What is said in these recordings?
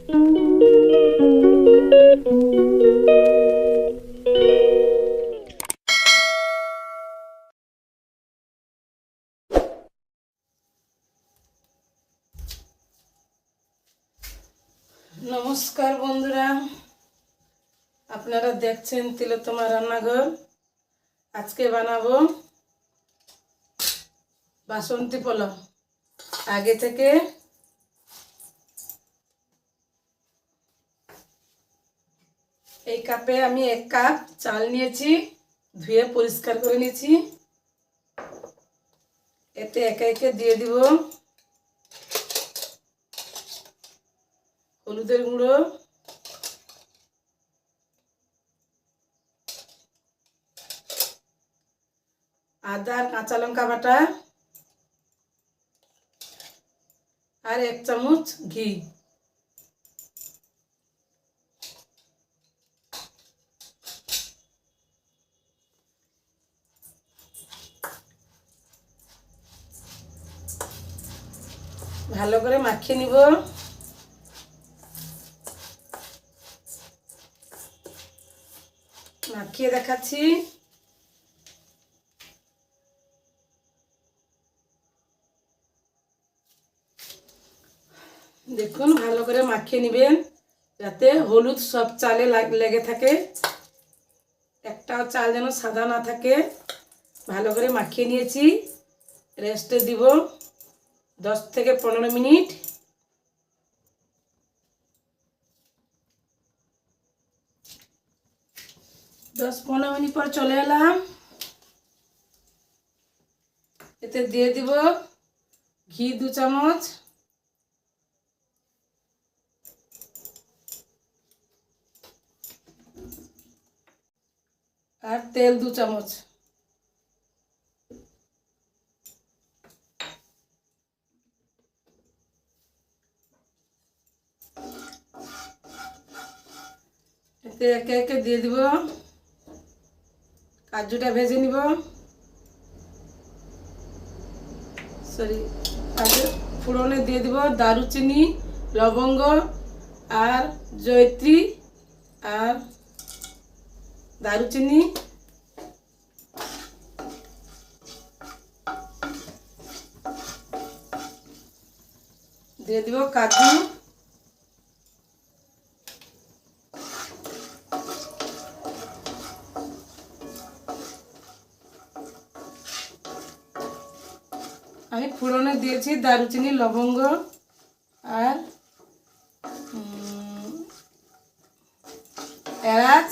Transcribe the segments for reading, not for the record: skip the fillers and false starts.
নমস্কার বন্ধুরা, আপনারা দেখছেন তিলোত্তমা রান্নাঘর। আজকে বানাবো বাসন্তী পোলাও। আগে থেকে এই কাপে আমি 1 কাপ চাল নিয়েছি, ধুয়ে পরিষ্কার করে নিয়েছি। এতে একে একে দিয়ে দিব হলুদের গুঁড়ো, আদা আর কাঁচা লঙ্কা বাটা, আর 1 চামচ ঘি। ভালো করে মাখিয়ে নিব। মাখিয়ে দেখাচ্ছি। দেখুন, ভালো করে মাখিয়ে নেবেন যাতে হলুদ সব চালে লেগে থাকে, একটাও চাল যেন সাদা না থাকে। ভালো করে মাখিয়ে নিয়েছি। রেস্টে দিব 10 থেকে 15 মিনিট। দশ 15 মিনিট পর চলে এলাম। এতে দিয়ে দিব ঘি 2 চামচ, আর তেল 2 চামচ। এতে একে একে দিয়ে দিব কাজুটা ভেজে নিব। কাজু ফোড়নে দিয়ে দিব দারুচিনি, লবঙ্গ আর জয়ত্রী, আর দারুচিনি দিয়ে দিব কাজু, আমি ফোড়নে দিয়েছি দারুচিনি, লবঙ্গ আর এলাচ।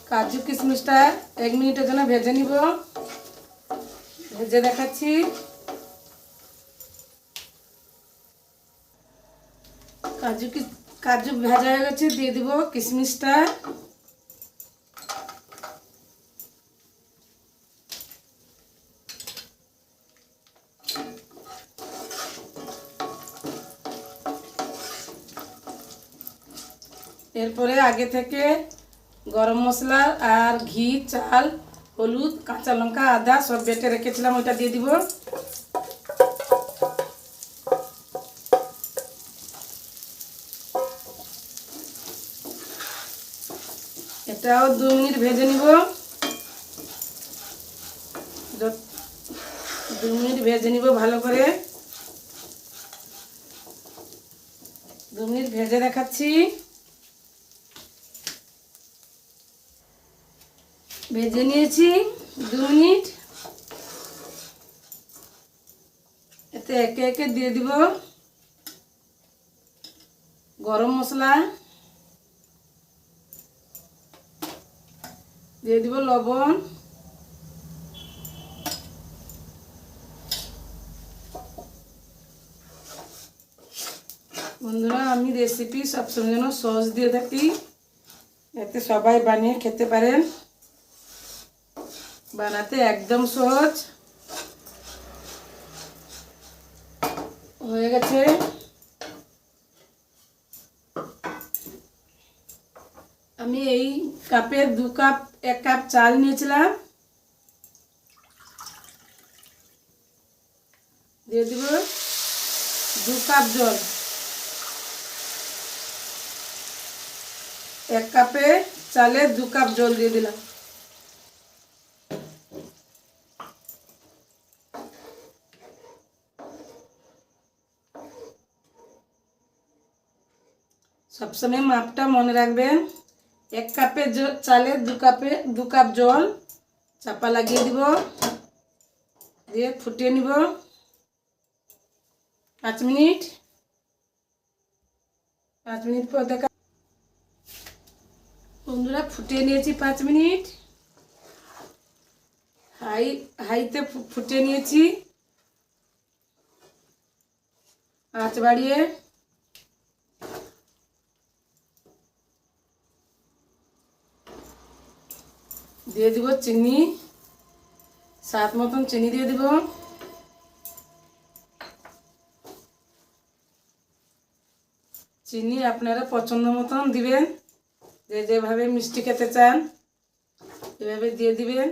কাজু কিশমিশটা 1 মিনিটের জন্য ভেজে নিব। ভেজে দেখাচ্ছি। কাজু ভাজা হয়ে গেছে, দিয়ে দিব কিশমিশটা। এরপরে আগে থেকে গরম মশলা আর ঘি, চাল, হলুদ, কাঁচা লঙ্কা, আদা সব বেটে রেখেছিলাম, ওইটা দিয়ে দিব। এটাও 2 মিনিট ভেজে নিব। 2 মিনিট ভেজে নিব ভালো করে। 2 মিনিট ভেজে দেখাচ্ছি। ভেজে নিয়েছি 2 মিনিট। এতে একে একে দিয়ে দিব গরম মশলা, দিয়ে দিব লবণ, বন্ধুরা আমি রেসিপি সবসময় যেন সস দিয়ে থাকি, এতে সবাই বানিয়ে খেতে পারেন। বানাতে একদম সহজ। হয়ে গেছে। আমি এই কাপের 2 কাপ 1 কাপ চাল নিয়েছিলাম, দিয়ে দিব 2 কাপ জল। 1 কাপে চালে 2 কাপ জল দিয়ে দিলাম। সবসময় মাপটা মনে রাখবেন, 1 কাপে চালে 2 কাপ জল চাপা লাগিয়ে দিব, দিয়ে ফুটিয়ে নিব 5 মিনিট। 5 মিনিট পর দেখা বন্ধুরা, ফুটিয়ে নিয়েছি 5 মিনিট। হাইতে ফুটিয়ে নিয়েছি, আঁচ বাড়িয়ে দিয়ে দিব চিনি, স্বাদ মতন চিনি দিয়ে দিব। চিনি আপনারা পছন্দ মতন দিবেন, যেভাবে মিষ্টি খেতে চান এভাবে দিয়ে দিবেন।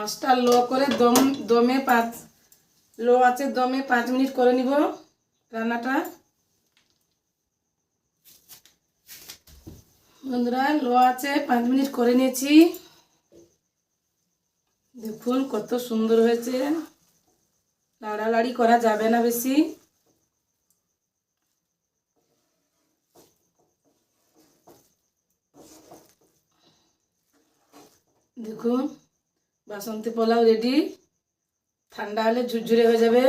আঁচটা লো করে লো আছে দমে 5 মিনিট করে নিব রান্নাটা। বন্ধুরা, লো আছে 5 মিনিট করে নিয়েছি, দেখুন কত সুন্দর হয়েছে। লাড়ালাড়ি করা যাবে না বেশি। দেখুন বাসন্তী পোলাও রেডি। ঠান্ডা হলে ঝুরঝুরে হয়ে যাবে।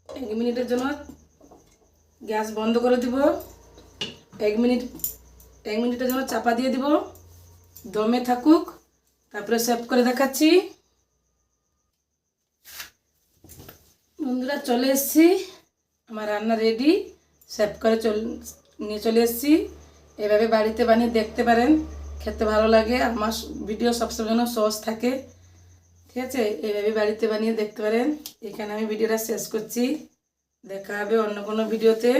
এক মিনিটের জন্য গ্যাস বন্ধ করে দিব। 1 মিনিটের জন্য চাপা দিয়ে দিব, দমে থাকুক, তারপরে সার্ভ করে দেখাচ্ছি। বন্ধুরা, চলে এসেছি, আমার রান্না রেডি। সার্ভ করে নিয়ে চলে এসেছি। এভাবে বাড়িতে বানিয়ে দেখতে পারেন, খেতে ভালো লাগে। আমার ভিডিও সবসময় যেন সহজ থাকে, ঠিক আছে? এইভাবে বাড়িতে বানিয়ে দেখতে পারেন। এখানে আমি ভিডিওটা শেষ করছি, দেখা হবে অন্য কোনো ভিডিওতে।